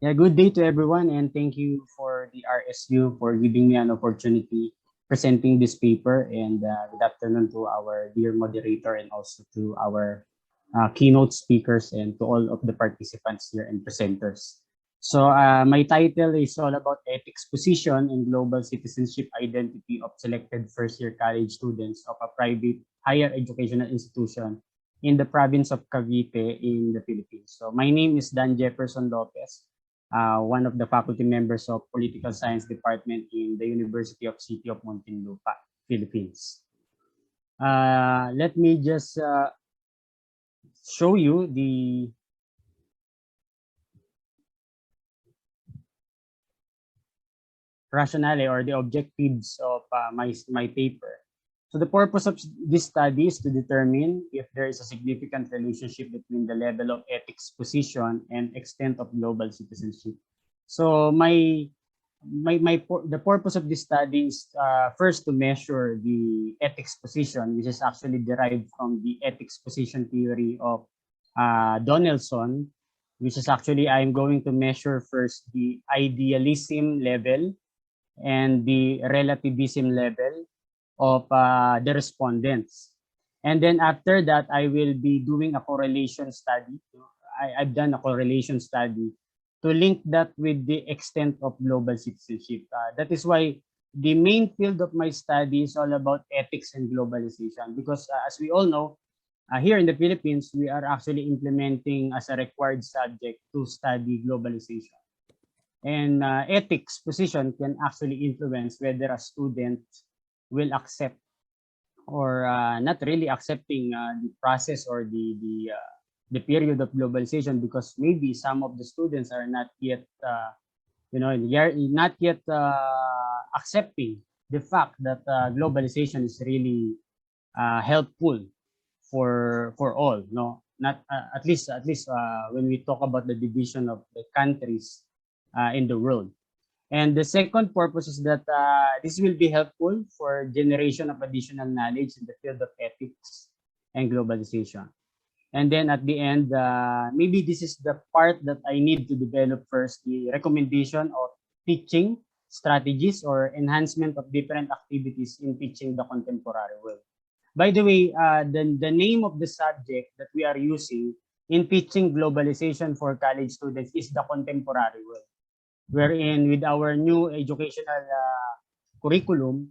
Yeah, good day to everyone, and thank you for the RSU for giving me an opportunity presenting this paper. And good afternoon to our dear moderator and also to our keynote speakers and to all of the participants here and presenters. So my title is all about ethics position and global citizenship identity of selected first-year college students of a private higher educational institution in the province of Cavite in the Philippines. So my name is Jefferson Lopez, one of the faculty members of Political Science Department in the University of City of Muntinlupa, Philippines. Let me just show you the rationale or the objectives of my paper. So the purpose of this study is to determine if there is a significant relationship between the level of ethics position and extent of global citizenship. So the purpose of this study is first to measure the ethics position, which is actually derived from the ethics position theory of Donaldson, which is actually I'm going to measure first the idealism level and the relativism level of the respondents. And then after that, I will be doing a correlation study. I've done a correlation study to link that with the extent of global citizenship. That is why the main field of my study is all about ethics and globalization, because as we all know, here in the Philippines, we are actually implementing as a required subject to study globalization. And ethics position can actually influence whether a student will accept or not really accepting the process or the period of globalization, because maybe some of the students are not yet not yet accepting the fact that globalization is really helpful for all, no, not at least when we talk about the division of the countries in the world. And the second purpose is that this will be helpful for generation of additional knowledge in the field of ethics and globalization. And then at the end, maybe this is the part that I need to develop first, the recommendation of teaching strategies or enhancement of different activities in teaching the contemporary world. By the way, the name of the subject that we are using in teaching globalization for college students is the contemporary world, wherein with our new educational curriculum,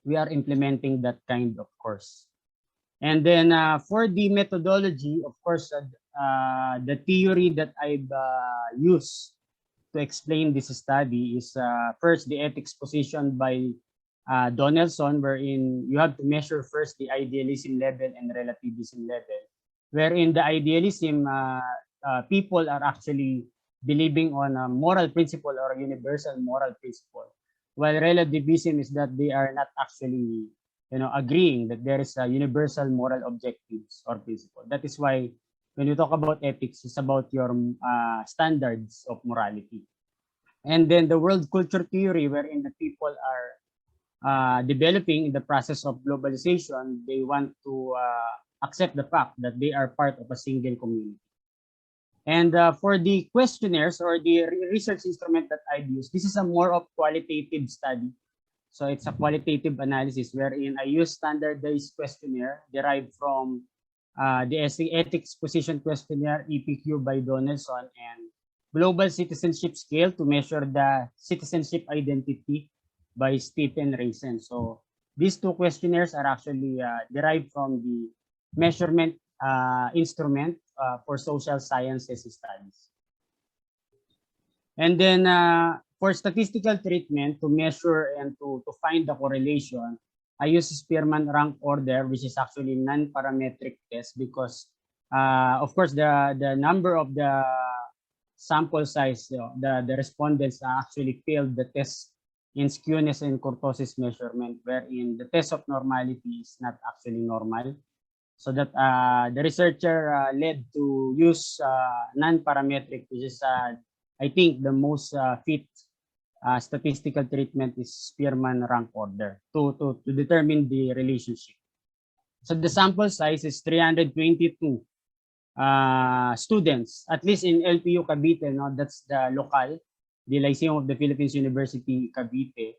we are implementing that kind of course. And then for the methodology, of course, the theory that I've used to explain this study is first the ethics position by Donaldson, wherein you have to measure first the idealism level and relativism level, wherein the idealism, people are actually believing on a moral principle or a universal moral principle, while relativism is that they are not actually agreeing that there is a universal moral objectives or principle. That is why when you talk about ethics, it's about your standards of morality. And then the world culture theory, wherein the people are developing in the process of globalization, they want to accept the fact that they are part of a single community. And for the questionnaires or the research instrument that I've used, this is a more of qualitative study. So it's a qualitative analysis wherein I use standardized questionnaire derived from the ethics position questionnaire, EPQ by Donaldson, and global citizenship scale to measure the citizenship identity by Stephen Raisin. So these two questionnaires are actually derived from the measurement instrument for social sciences studies. And then for statistical treatment to measure and to find the correlation, I use Spearman rank order, which is actually non-parametric test, because of course the number of the sample size, the respondents actually failed the test in skewness and kurtosis measurement, wherein the test of normality is not actually normal. So that the researcher led to use non-parametric, which is I think the most fit statistical treatment is Spearman rank order to determine the relationship. So the sample size is 322 students, at least in LPU Cavite, no, that's the local, the Lyceum of the Philippines University Cavite,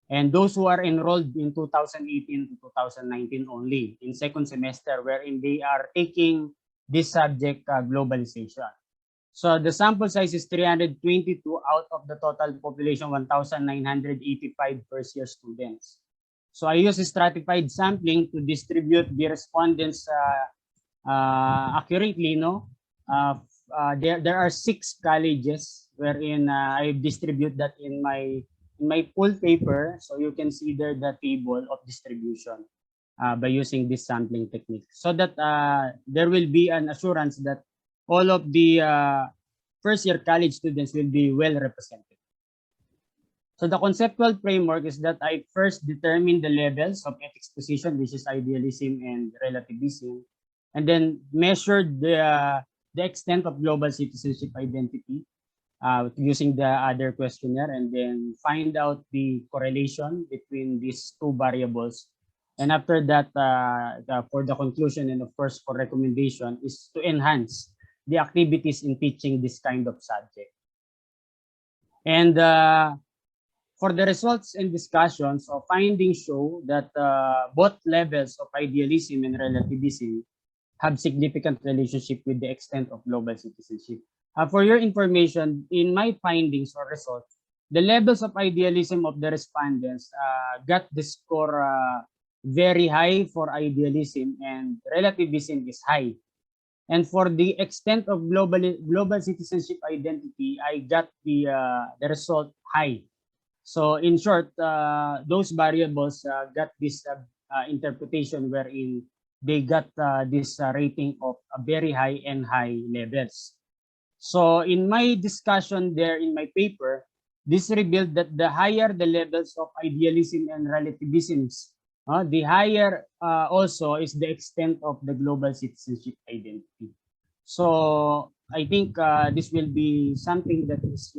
and those who are enrolled in 2018 to 2019 only in second semester, wherein they are taking this subject, globalization. So the sample size is 322 out of the total population, 1,985 first year students. So I use stratified sampling to distribute the respondents accurately, no? There are 6 colleges wherein I distribute that in my full paper. So you can see there the table of distribution by using this sampling technique, so that there will be an assurance that all of the first year college students will be well represented. So the conceptual framework is that I first determine the levels of ethics position, which is idealism and relativism, and then measured the extent of global citizenship identity using the other questionnaire, and then find out the correlation between these two variables. And after that, for the conclusion and of course for recommendation, is to enhance the activities in teaching this kind of subject. And for the results and discussions, so findings show that both levels of idealism and relativism have significant relationship with the extent of global citizenship. For your information, in my findings or results, the levels of idealism of the respondents got the score very high for idealism, and relativism is high. And for the extent of global citizenship identity, I got the result high. So in short, those variables got this interpretation wherein they got this rating of a very high and high levels. So in my discussion there in my paper, this revealed that the higher the levels of idealism and relativisms, the higher also is the extent of the global citizenship identity. So I think this will be something that is,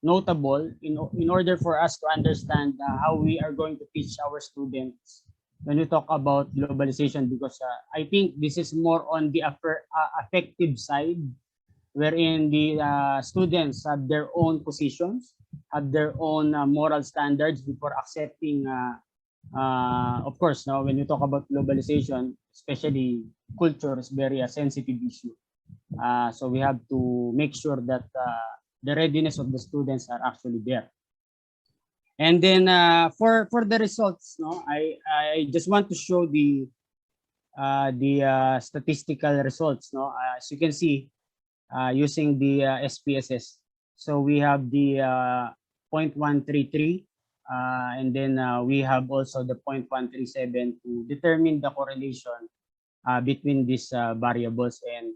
notable in order for us to understand how we are going to teach our students when we talk about globalization, because I think this is more on the affective side, wherein the students have their own positions, have their own moral standards before accepting. Of course, now when you talk about globalization, especially culture is very sensitive issue. So we have to make sure that the readiness of the students are actually there. And then for the results, no, I just want to show the statistical results, no. As you can see, using the SPSS. So we have the 0.133, and then we have also the 0.137 to determine the correlation between these variables. And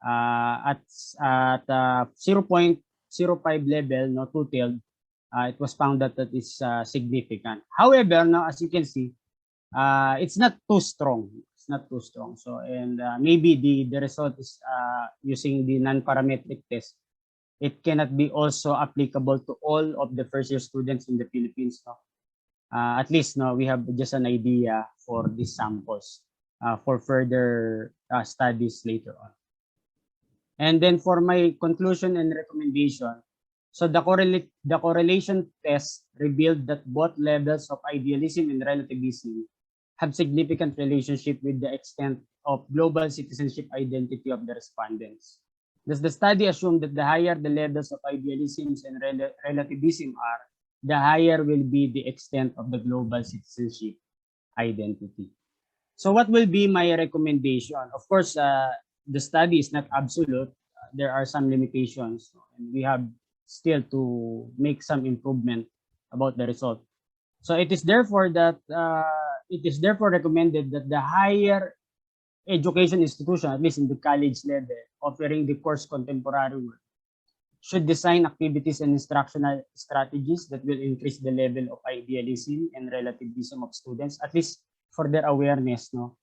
at 0.05 level, no, two-tailed, it was found that that is significant. However, now as you can see, it's not too strong. It's not too strong. So, and maybe the result is using the non-parametric test. It cannot be also applicable to all of the first year students in the Philippines. No? At least, no, we have just an idea for these samples for further studies later on. And then for my conclusion and recommendation, so the correlation test revealed that both levels of idealism and relativism have significant relationship with the extent of global citizenship identity of the respondents. Thus, the study assumed that the higher the levels of idealism and relativism are, the higher will be the extent of the global citizenship identity. So what will be my recommendation? Of course, the study is not absolute. There are some limitations, and we have still to make some improvement about the result. So it is therefore recommended that the higher education institution, at least in the college level, offering the course contemporary work, should design activities and instructional strategies that will increase the level of idealism and relativism of students, at least for their awareness, no,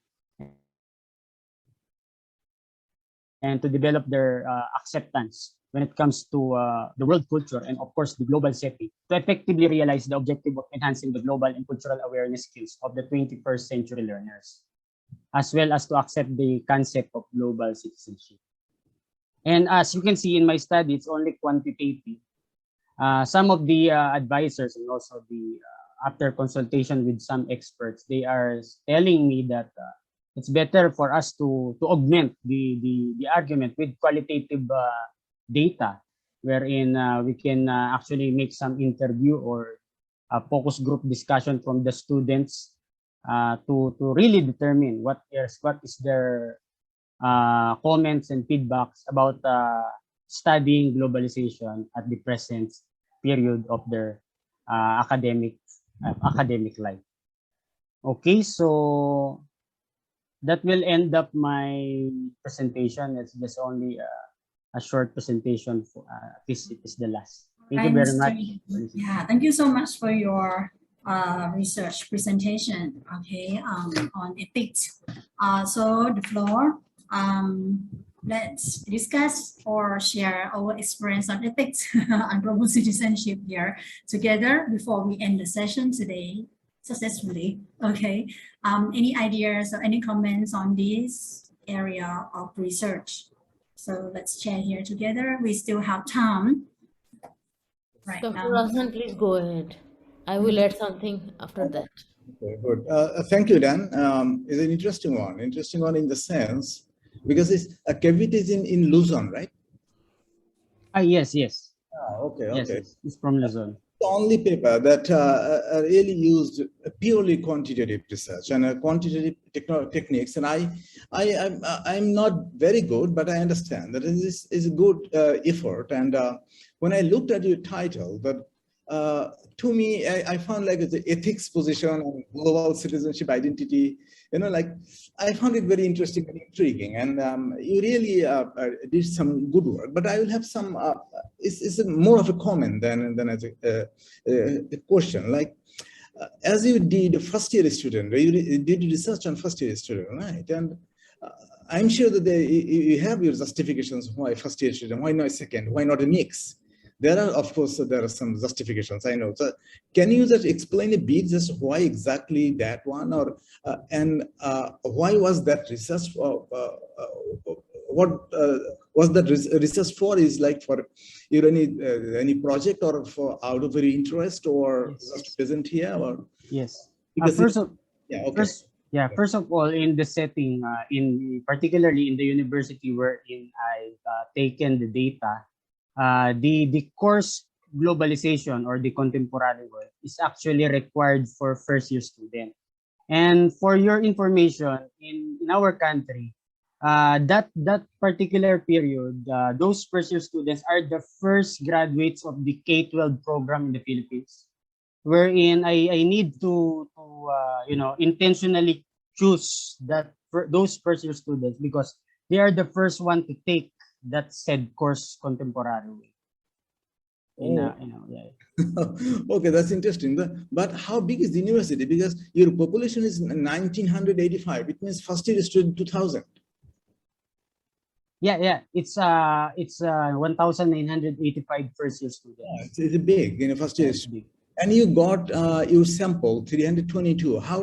and to develop their acceptance when it comes to the world culture and of course the global setting, to effectively realize the objective of enhancing the global and cultural awareness skills of the 21st century learners. as well as to accept the concept of global citizenship. And as you can see in my study, it's only quantitative. Some of the advisors and also the after consultation with some experts, they are telling me that it's better for us to augment the argument with qualitative data, wherein we can actually make some interview or a focus group discussion from the students to really determine what is their comments and feedbacks about studying globalization at the present period of their academic life. Okay, so that will end up my presentation. It's just only a short presentation. For this is the last. Thank you very much. Yeah, thank you so much for your research presentation. Okay, on ethics. So the floor. Let's discuss or share our experience on ethics and global citizenship here together before we end the session today successfully. Okay. Any ideas or any comments on this area of research? So let's share here together. We still have time. Right Dr. now. Roshan, please go ahead. I will add something after that. Okay, good. Thank you, Dan. It's an interesting one. Interesting one in the sense, because it's Cavite is in Luzon, right? Yes. Okay. Yes, it's from Luzon. The only paper that really used purely quantitative research and quantitative techniques, and I'm not very good, but I understand that this is a good effort. And when I looked at your title, that to me, I found like the ethics position on global citizenship identity, like I found it very interesting and intriguing. And you really did some good work, but I will have some, it's more of a comment than as a question. Like, as you did first year student, you did research on first year student, right? And I'm sure that you have your justifications why first year student, why not second, why not a mix? There are, of course, there are some justifications, I know. So can you just explain a bit just why exactly that one, or and why was that research? What was that research for? Is like for any project or for out of your interest, or just present here, or yes? Because First of all, in the setting, particularly in the university wherein I've taken the data. The course globalization or the contemporary world is actually required for first year student. And for your information, in our country, that particular period, those first year students are the first graduates of the K-12 program in the Philippines, wherein I need to intentionally choose those first year students because they are the first one to take that said course contemporary. Okay, that's interesting. But how big is the university? Because your population is 1985. It means first year student 2000. Yeah. It's 1,985 first year students. It's big, first year. And you got your sample 322. How